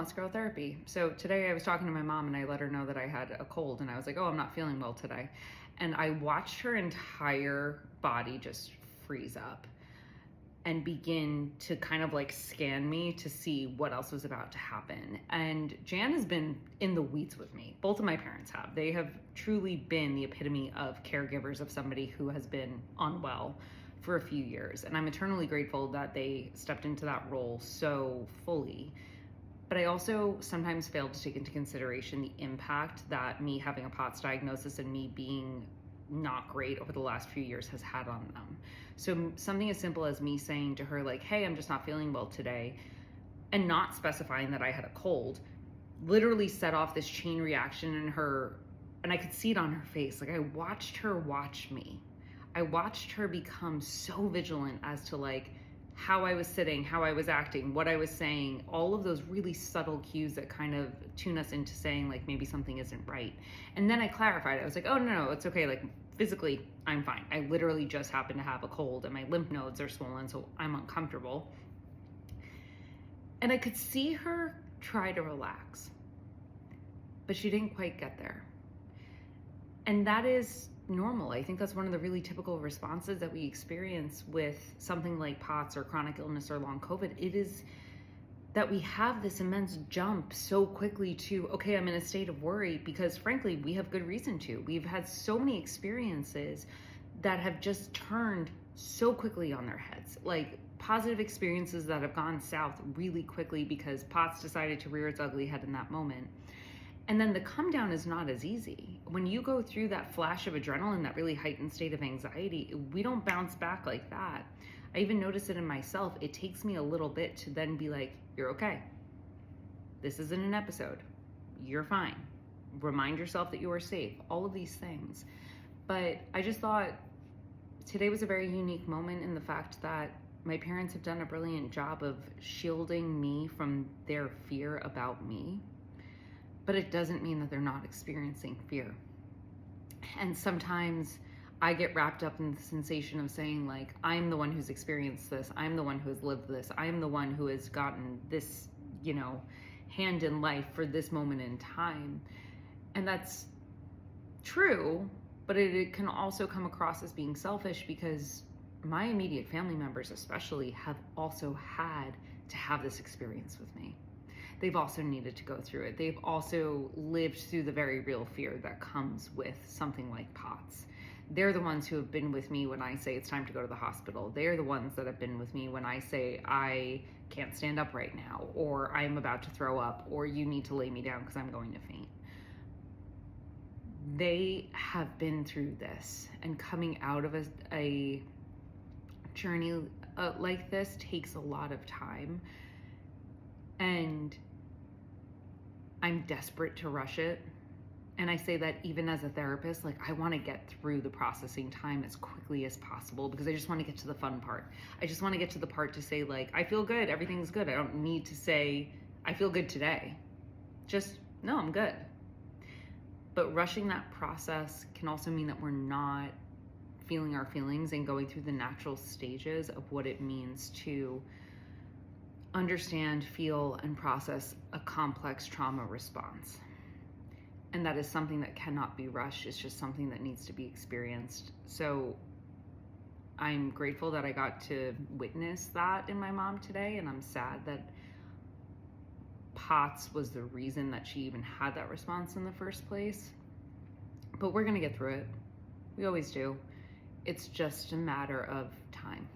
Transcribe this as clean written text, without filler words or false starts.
wants to go to therapy. So today I was talking to my mom and I let her know that I had a cold and I was like, oh, I'm not feeling well today. And I watched her entire body just freeze up and begin to kind of like scan me to see what else was about to happen. And Jan has been in the weeds with me. Both of my parents have. They have truly been the epitome of caregivers of somebody who has been unwell for a few years. And I'm eternally grateful that they stepped into that role so fully. But I also sometimes fail to take into consideration the impact that me having a POTS diagnosis and me being not great over the last few years has had on them. So something as simple as me saying to her like, hey, I'm just not feeling well today, and not specifying that I had a cold, literally set off this chain reaction in her, and I could see it on her face. Like I watched her watch me. I watched her become so vigilant as to like how I was sitting, how I was acting, what I was saying, all of those really subtle cues that kind of tune us into saying like maybe something isn't right. And then I clarified. I was like, oh no, it's okay. Like physically, I'm fine. I literally just happen to have a cold and my lymph nodes are swollen, so I'm uncomfortable. And I could see her try to relax, but she didn't quite get there. And that is normal. I think that's one of the really typical responses that we experience with something like POTS or chronic illness or long COVID. It is that we have this immense jump so quickly to, okay, I'm in a state of worry, because frankly, we have good reason to. We've had so many experiences that have just turned so quickly on their heads, like positive experiences that have gone south really quickly because POTS decided to rear its ugly head in that moment. And then the come down is not as easy. When you go through that flash of adrenaline, that really heightened state of anxiety, we don't bounce back like that. I even notice it in myself. It takes me a little bit to then be like, you're okay. This isn't an episode. You're fine. Remind yourself that you are safe. All of these things. But I just thought today was a very unique moment in the fact that my parents have done a brilliant job of shielding me from their fear about me. But it doesn't mean that they're not experiencing fear. And sometimes I get wrapped up in the sensation of saying like, I'm the one who's experienced this. I'm the one who has lived this. I'm the one who has gotten this, hand in life for this moment in time. And that's true, but it can also come across as being selfish, because my immediate family members especially have also had to have this experience with me. They've also needed to go through it. They've also lived through the very real fear that comes with something like POTS. They're the ones who have been with me when I say it's time to go to the hospital. They're the ones that have been with me when I say I can't stand up right now, or I'm about to throw up, or you need to lay me down because I'm going to faint. They have been through this, and coming out of a journey like this takes a lot of time. And I'm desperate to rush it. And I say that even as a therapist, like I want to get through the processing time as quickly as possible, because I just want to get to the fun part. I just want to get to the part to say like, I feel good, everything's good. I don't need to say, I feel good today. Just, no, I'm good. But rushing that process can also mean that we're not feeling our feelings and going through the natural stages of what it means to understand, feel, and process a complex trauma response. And that is something that cannot be rushed. It's just something that needs to be experienced. So I'm grateful that I got to witness that in my mom today, and I'm sad that POTS was the reason that she even had that response in the first place. But we're gonna get through it. We always do. It's just a matter of time.